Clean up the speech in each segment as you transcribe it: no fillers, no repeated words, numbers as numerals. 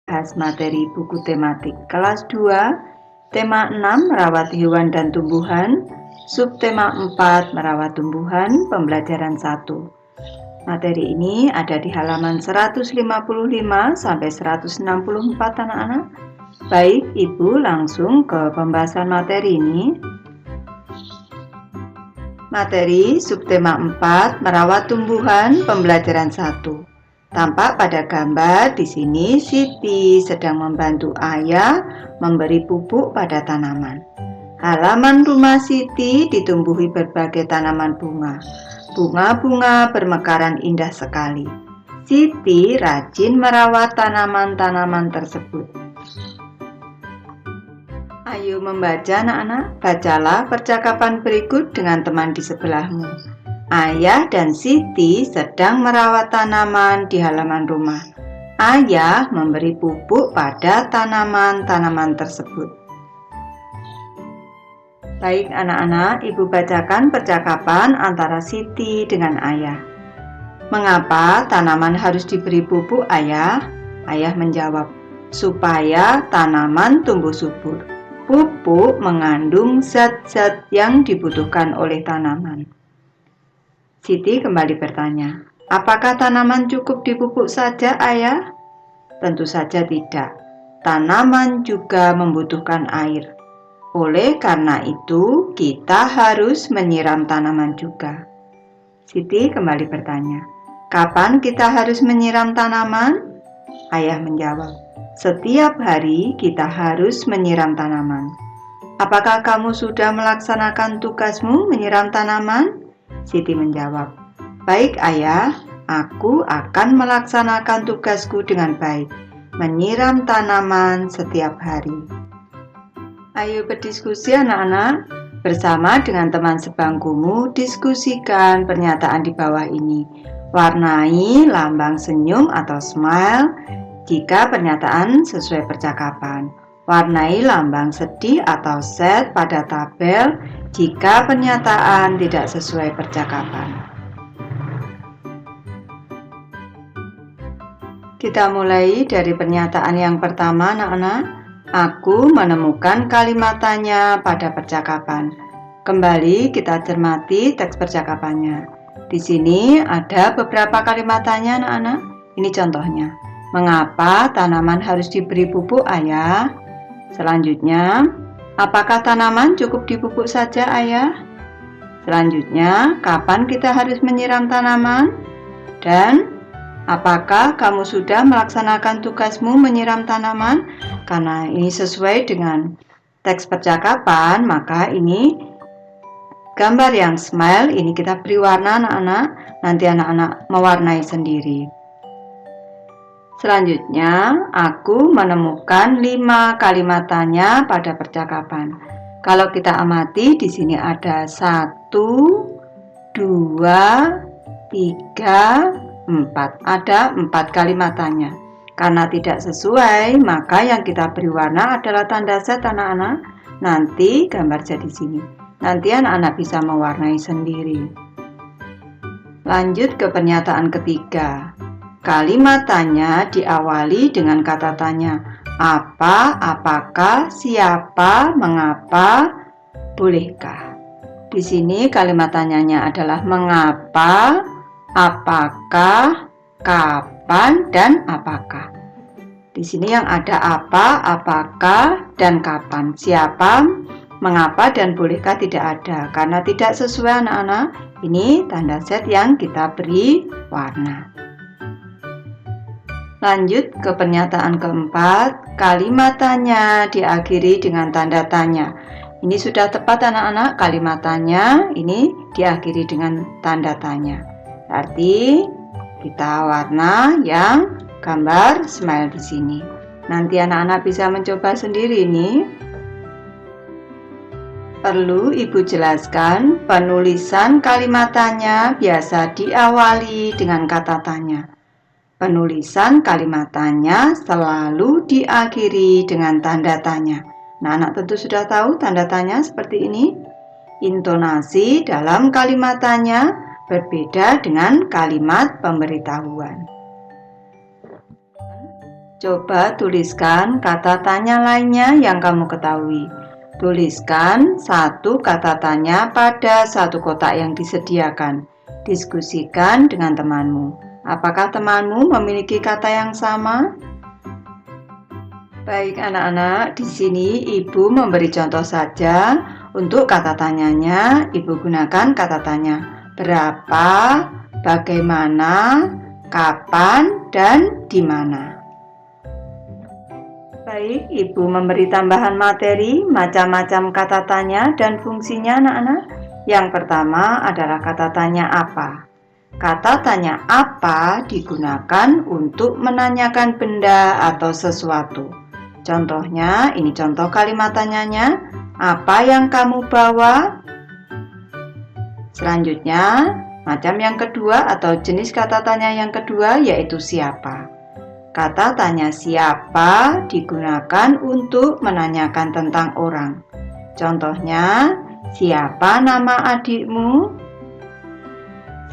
Bahas materi buku tematik kelas 2, tema 6 merawat hewan dan tumbuhan, subtema 4 merawat tumbuhan, pembelajaran 1. Materi ini ada di halaman 155 sampai 164 anak-anak. Baik, Ibu langsung ke pembahasan materi ini. Materi subtema 4 merawat tumbuhan, pembelajaran 1. Tampak pada gambar di sini Siti sedang membantu ayah memberi pupuk pada tanaman. Halaman rumah Siti ditumbuhi berbagai tanaman bunga. Bunga-bunga bermekaran indah sekali. Siti rajin merawat tanaman-tanaman tersebut. Ayo membaca anak-anak, bacalah percakapan berikut dengan teman di sebelahmu. Ayah dan Siti sedang merawat tanaman di halaman rumah. Ayah memberi pupuk pada tanaman-tanaman tersebut. Baik anak-anak, Ibu bacakan percakapan antara Siti dengan ayah. Mengapa tanaman harus diberi pupuk, ayah? Ayah menjawab, supaya tanaman tumbuh subur. Pupuk mengandung zat-zat yang dibutuhkan oleh tanaman. Siti kembali bertanya, apakah tanaman cukup dipupuk saja, ayah? Tentu saja tidak. Tanaman juga membutuhkan air. Oleh karena itu, kita harus menyiram tanaman juga. Siti kembali bertanya, kapan kita harus menyiram tanaman? Ayah menjawab, setiap hari kita harus menyiram tanaman. Apakah kamu sudah melaksanakan tugasmu menyiram tanaman? Siti menjawab, baik ayah, aku akan melaksanakan tugasku dengan baik, menyiram tanaman setiap hari. Ayo berdiskusi anak-anak, bersama dengan teman sebangkumu diskusikan pernyataan di bawah ini. Warnai lambang senyum atau smile jika pernyataan sesuai percakapan. Warnai lambang sedih atau sad pada tabel jika pernyataan tidak sesuai percakapan. Kita mulai dari pernyataan yang pertama, anak-anak. Aku menemukan kalimat tanya pada percakapan. Kembali kita cermati teks percakapannya. Di sini ada beberapa kalimat tanya, anak-anak. Ini contohnya. Mengapa tanaman harus diberi pupuk, ayah? Selanjutnya, apakah tanaman cukup dipupuk saja, ayah? Selanjutnya, kapan kita harus menyiram tanaman? Dan apakah kamu sudah melaksanakan tugasmu menyiram tanaman? Karena ini sesuai dengan teks percakapan, maka ini gambar yang smile, ini kita beri warna anak-anak, nanti anak-anak mewarnai sendiri. Selanjutnya, aku menemukan 5 kalimat tanya pada percakapan. Kalau kita amati, di sini ada 1, 2, 3, 4. Ada 4 kalimat tanya. Karena tidak sesuai, maka yang kita beri warna adalah tanda set anak-anak. Nanti gambar jadi sini. Nanti anak-anak bisa mewarnai sendiri. Lanjut ke pernyataan ketiga. Kalimat tanya diawali dengan kata tanya. Apa, apakah, siapa, mengapa, bolehkah. Di sini kalimat tanyanya adalah mengapa, apakah, kapan, dan apakah. Di sini yang ada apa, apakah, dan kapan. Siapa, mengapa, dan bolehkah tidak ada. Karena tidak sesuai anak-anak, ini tanda set yang kita beri warna. Lanjut ke pernyataan keempat, kalimat tanya diakhiri dengan tanda tanya. Ini sudah tepat anak-anak, kalimat tanya ini diakhiri dengan tanda tanya. Berarti kita warna yang gambar smile di sini. Nanti anak-anak bisa mencoba sendiri nih. Perlu Ibu jelaskan, penulisan kalimat tanya biasa diawali dengan kata tanya. Penulisan kalimat tanya selalu diakhiri dengan tanda tanya. Nah, anak tentu sudah tahu tanda tanya seperti ini. Intonasi dalam kalimat tanya berbeda dengan kalimat pemberitahuan. Coba tuliskan kata tanya lainnya yang kamu ketahui. Tuliskan satu kata tanya pada satu kotak yang disediakan. Diskusikan dengan temanmu. Apakah temanmu memiliki kata yang sama? Baik anak-anak, di sini Ibu memberi contoh saja. Untuk kata tanyanya, Ibu gunakan kata tanya berapa, bagaimana, kapan, dan di mana. Baik, Ibu memberi tambahan materi macam-macam kata tanya dan fungsinya anak-anak. Yang pertama adalah kata tanya apa. Kata tanya apa digunakan untuk menanyakan benda atau sesuatu. Contohnya, ini contoh kalimat tanyanya. Apa yang kamu bawa? Selanjutnya, macam yang kedua atau jenis kata tanya yang kedua yaitu siapa. Kata tanya siapa digunakan untuk menanyakan tentang orang. Contohnya, siapa nama adikmu?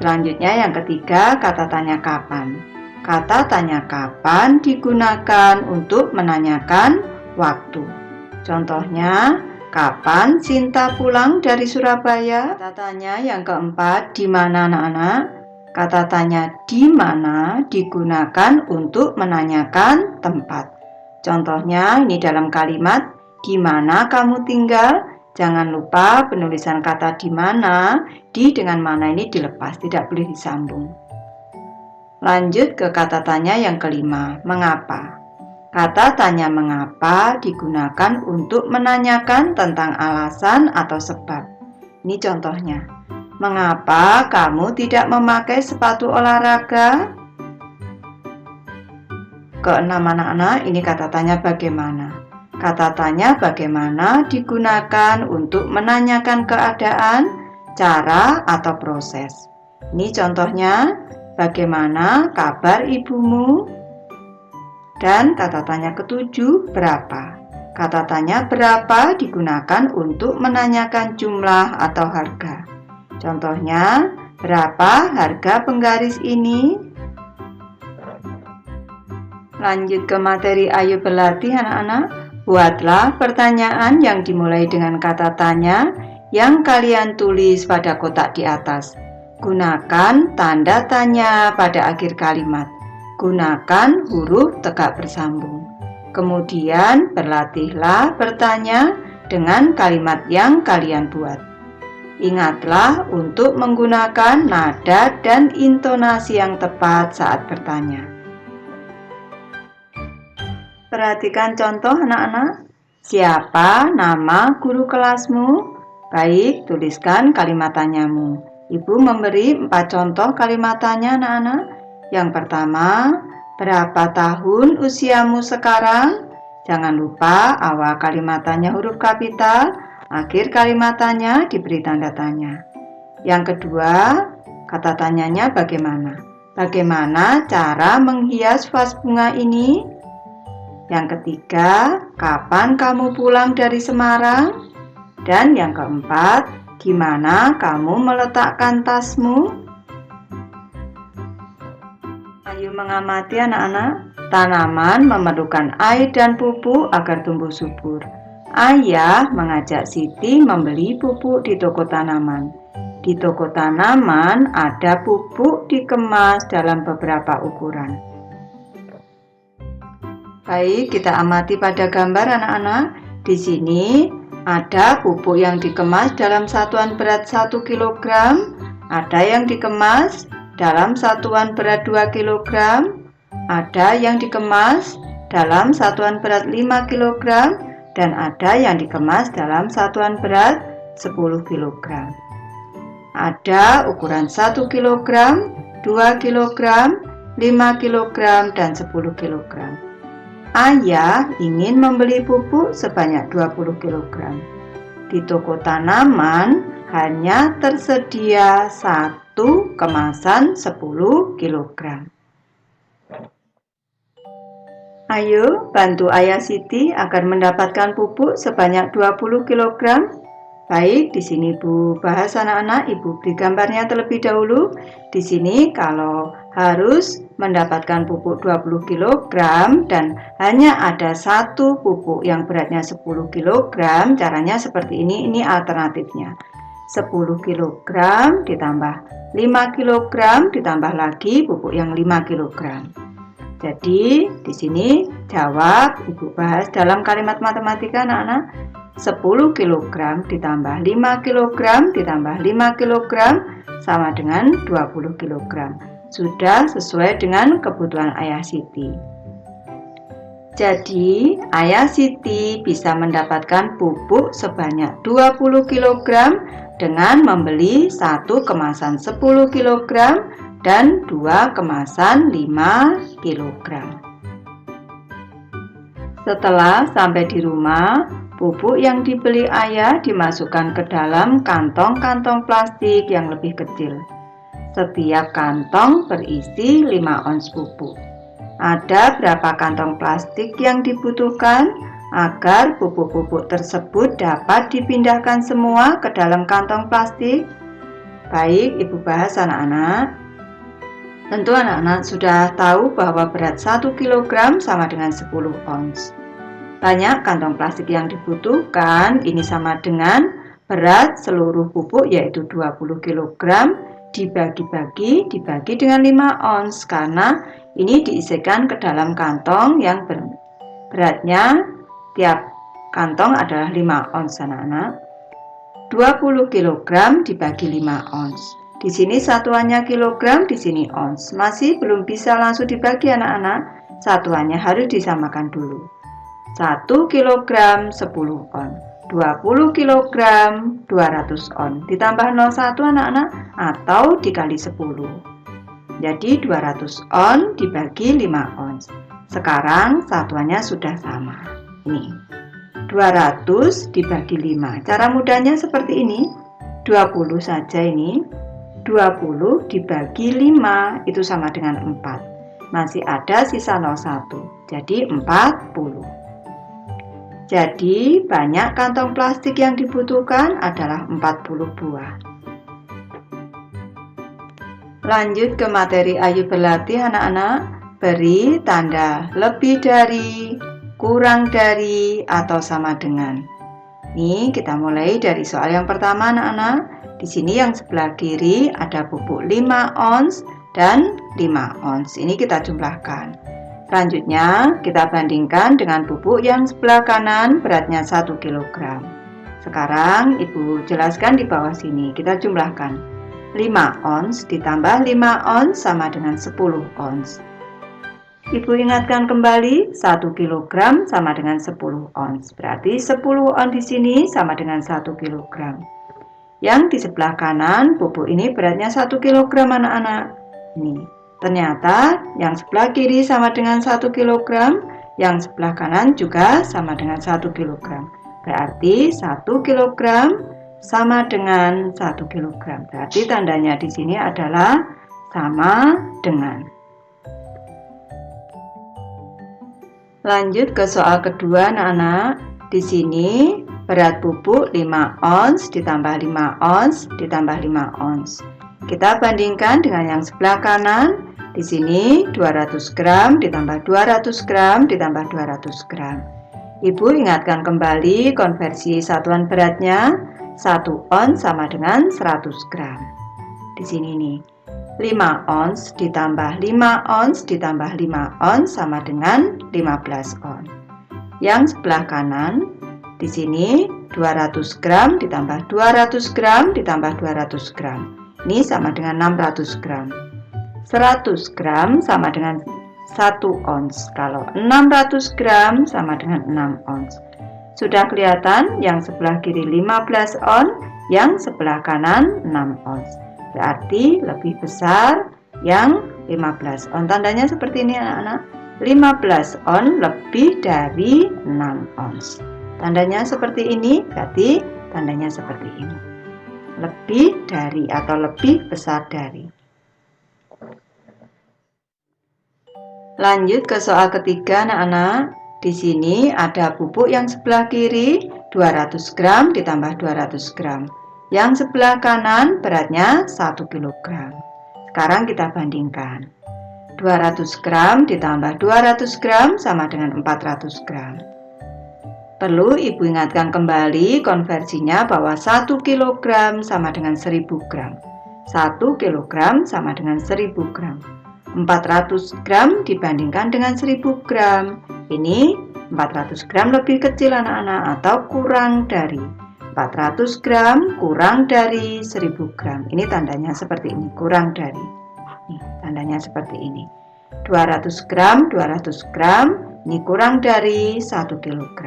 Selanjutnya yang ketiga, kata tanya kapan. Kata tanya kapan digunakan untuk menanyakan waktu. Contohnya, kapan Sinta pulang dari Surabaya? Kata tanya yang keempat, di mana anak-anak? Kata tanya di mana digunakan untuk menanyakan tempat. Contohnya ini dalam kalimat di mana kamu tinggal. Jangan lupa penulisan kata di mana, di dengan mana ini dilepas, tidak boleh disambung. Lanjut ke kata tanya yang kelima, mengapa? Kata tanya mengapa digunakan untuk menanyakan tentang alasan atau sebab. Ini contohnya. Mengapa kamu tidak memakai sepatu olahraga? Keenam anak-anak, ini kata tanya bagaimana. Kata tanya bagaimana digunakan untuk menanyakan keadaan, cara, atau proses. Ini contohnya, bagaimana kabar ibumu? Dan kata tanya ketujuh, berapa? Kata tanya berapa digunakan untuk menanyakan jumlah atau harga. Contohnya, berapa harga penggaris ini? Lanjut ke materi ayo berlatih anak-anak. Buatlah pertanyaan yang dimulai dengan kata tanya yang kalian tulis pada kotak di atas. Gunakan tanda tanya pada akhir kalimat. Gunakan huruf tegak bersambung. Kemudian berlatihlah bertanya dengan kalimat yang kalian buat. Ingatlah untuk menggunakan nada dan intonasi yang tepat saat bertanya. Perhatikan contoh anak-anak. Siapa nama guru kelasmu? Baik, tuliskan kalimat tanyamu. Ibu memberi 4 contoh kalimat tanya anak-anak. Yang pertama, berapa tahun usiamu sekarang? Jangan lupa awal kalimat tanya huruf kapital. Akhir kalimat tanya diberi tanda tanya. Yang kedua, kata tanyanya bagaimana? Bagaimana cara menghias vas bunga ini? Yang ketiga, kapan kamu pulang dari Semarang? Dan yang keempat, di mana kamu meletakkan tasmu? Ayo mengamati anak-anak. Tanaman memerlukan air dan pupuk agar tumbuh subur. Ayah mengajak Siti membeli pupuk di toko tanaman. Di toko tanaman ada pupuk dikemas dalam beberapa ukuran. Baik, kita amati pada gambar anak-anak. Di sini ada pupuk yang dikemas dalam satuan berat 1 kg, ada yang dikemas dalam satuan berat 2 kg, ada yang dikemas dalam satuan berat 5 kg, dan ada yang dikemas dalam satuan berat 10 kg. Ada ukuran 1 kg, 2 kg, 5 kg, dan 10 kg. Ayah ingin membeli pupuk sebanyak 20 kg. Di toko tanaman hanya tersedia 1 kemasan 10 kg. Ayo bantu Ayah Siti agar mendapatkan pupuk sebanyak 20 kg. Baik, di sini Ibu bahas anak-anak, Ibu beri gambarnya terlebih dahulu. Di sini kalau harus mendapatkan pupuk 20 kg dan hanya ada satu pupuk yang beratnya 10 kg, caranya seperti ini alternatifnya. 10 kg ditambah 5 kg ditambah lagi pupuk yang 5 kg. Jadi di sini jawab Ibu bahas dalam kalimat matematika anak-anak. 10 kg ditambah 5 kg ditambah 5 kg sama dengan 20 kg. Sudah sesuai dengan kebutuhan Ayah Siti. Jadi, Ayah Siti bisa mendapatkan pupuk sebanyak 20 kg dengan membeli satu kemasan 10 kg dan dua kemasan 5 kg. Setelah sampai di rumah, pupuk yang dibeli Ayah dimasukkan ke dalam kantong-kantong plastik yang lebih kecil. Setiap kantong berisi 5 ons pupuk. Ada berapa kantong plastik yang dibutuhkan agar pupuk-pupuk tersebut dapat dipindahkan semua ke dalam kantong plastik? Baik, Ibu bahas anak-anak. Tentu anak-anak sudah tahu bahwa berat 1 kg sama dengan 10 ons. Banyak kantong plastik yang dibutuhkan, ini sama dengan berat seluruh pupuk yaitu 20 kg dibagi dengan 5 ons karena ini diisikan ke dalam kantong yang beratnya tiap kantong adalah 5 ons anak-anak. 20 kg dibagi 5 ons. Di sini satuannya kilogram, di sini ons. Masih belum bisa langsung dibagi anak-anak. Satuannya harus disamakan dulu. 1 kg 10 on. 20 kg 200 on. Ditambah 01 anak-anak atau dikali 10. Jadi 200 on dibagi 5 ons. Sekarang satuannya sudah sama. Ini. 200 dibagi 5. Cara mudahnya seperti ini. 20 saja ini. 20 dibagi 5 itu sama dengan 4. Masih ada sisa 01. Jadi 40. Jadi banyak kantong plastik yang dibutuhkan adalah 40 buah. Lanjut ke materi Ayo Berlatih anak-anak. Beri tanda lebih dari, kurang dari, atau sama dengan. Nih kita mulai dari soal yang pertama anak-anak. Di sini yang sebelah kiri ada pupuk 5 ons dan 5 ons. Ini kita jumlahkan. Selanjutnya kita bandingkan dengan pupuk yang sebelah kanan beratnya 1 kg. Sekarang Ibu jelaskan di bawah sini. Kita jumlahkan. 5 ons ditambah 5 ons sama dengan 10 ons. Ibu ingatkan kembali 1 kg sama dengan 10 ons. Berarti 10 ons di sini sama dengan 1 kg. Yang di sebelah kanan pupuk ini beratnya 1 kg anak-anak. Ini ternyata yang sebelah kiri sama dengan 1 kg, yang sebelah kanan juga sama dengan 1 kg. Berarti 1 kg sama dengan 1 kg. Berarti tandanya di sini adalah sama dengan. Lanjut ke soal kedua anak-anak. Di sini berat pupuk 5 ons ditambah 5 ons ditambah 5 ons. Kita bandingkan dengan yang sebelah kanan. Di sini 200 gram ditambah 200 gram ditambah 200 gram. Ibu ingatkan kembali konversi satuan beratnya. 1 ons sama dengan 100 gram. Di sini nih. 5 ons ditambah 5 ons ditambah 5 ons sama dengan 15 ons. Yang sebelah kanan di sini 200 gram ditambah 200 gram ditambah 200 gram. Ini sama dengan 600 gram. 100 gram sama dengan 1 ons. Kalau 600 gram sama dengan 6 ons. Sudah kelihatan yang sebelah kiri 15 ons, yang sebelah kanan 6 ons. Berarti lebih besar yang 15 ons. Tandanya seperti ini anak-anak. 15 ons lebih dari 6 ons. Tandanya seperti ini, berarti tandanya seperti ini. Lebih dari atau lebih besar dari. Lanjut ke soal ketiga anak-anak. Di sini ada pupuk yang sebelah kiri 200 gram ditambah 200 gram. Yang sebelah kanan beratnya 1 kg. Sekarang kita bandingkan. 200 gram ditambah 200 gram sama dengan 400 gram. Perlu Ibu ingatkan kembali konversinya bahwa 1 kg sama dengan 1000 gram. 1 kg sama dengan 1000 gram. 400 gram dibandingkan dengan 1000 gram. Ini 400 gram lebih kecil anak-anak atau kurang dari. 400 gram kurang dari 1000 gram. Ini tandanya seperti ini, kurang dari. Nih, tandanya seperti ini. 200 gram, 200 gram, ini kurang dari 1 kg.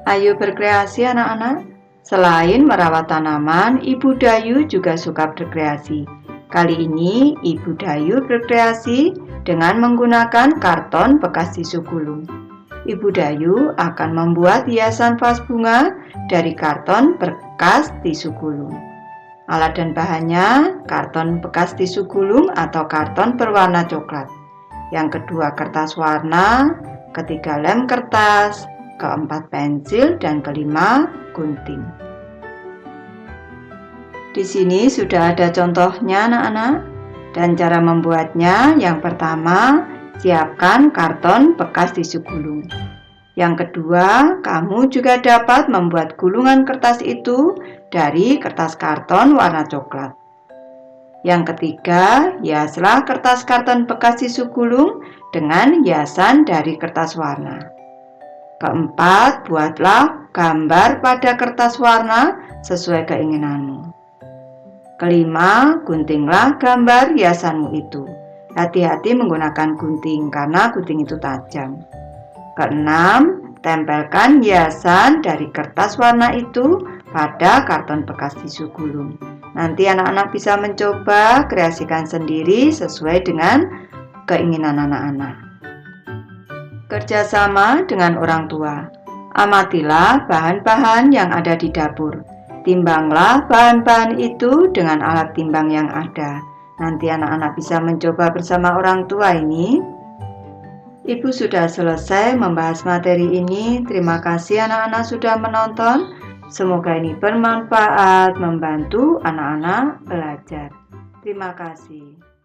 Ayo berkreasi anak-anak. Selain merawat tanaman, Ibu Dayu juga suka berkreasi. Kali ini Ibu Dayu berkreasi dengan menggunakan karton bekas tisu gulung. Ibu Dayu akan membuat hiasan vas bunga dari karton bekas tisu gulung. Alat dan bahannya karton bekas tisu gulung atau karton berwarna coklat. Yang kedua kertas warna, ketiga lem kertas, keempat pensil, dan kelima gunting. Di sini sudah ada contohnya anak-anak, dan cara membuatnya. Yang pertama, siapkan karton bekas tisu gulung. Yang kedua, kamu juga dapat membuat gulungan kertas itu dari kertas karton warna coklat. Yang ketiga, hiaslah kertas karton bekas tisu gulung dengan hiasan dari kertas warna. Keempat, buatlah gambar pada kertas warna sesuai keinginanmu. Kelima, guntinglah gambar hiasanmu itu. Hati-hati menggunakan gunting karena gunting itu tajam. Keenam, tempelkan hiasan dari kertas warna itu pada karton bekas tisu gulung. Nanti anak-anak bisa mencoba kreasikan sendiri sesuai dengan keinginan anak-anak. Kerjasama dengan orang tua. Amatilah bahan-bahan yang ada di dapur. Timbanglah bahan-bahan itu dengan alat timbang yang ada. Nanti anak-anak bisa mencoba bersama orang tua ini. Ibu sudah selesai membahas materi ini. Terima kasih anak-anak sudah menonton. Semoga ini bermanfaat, membantu anak-anak belajar. Terima kasih.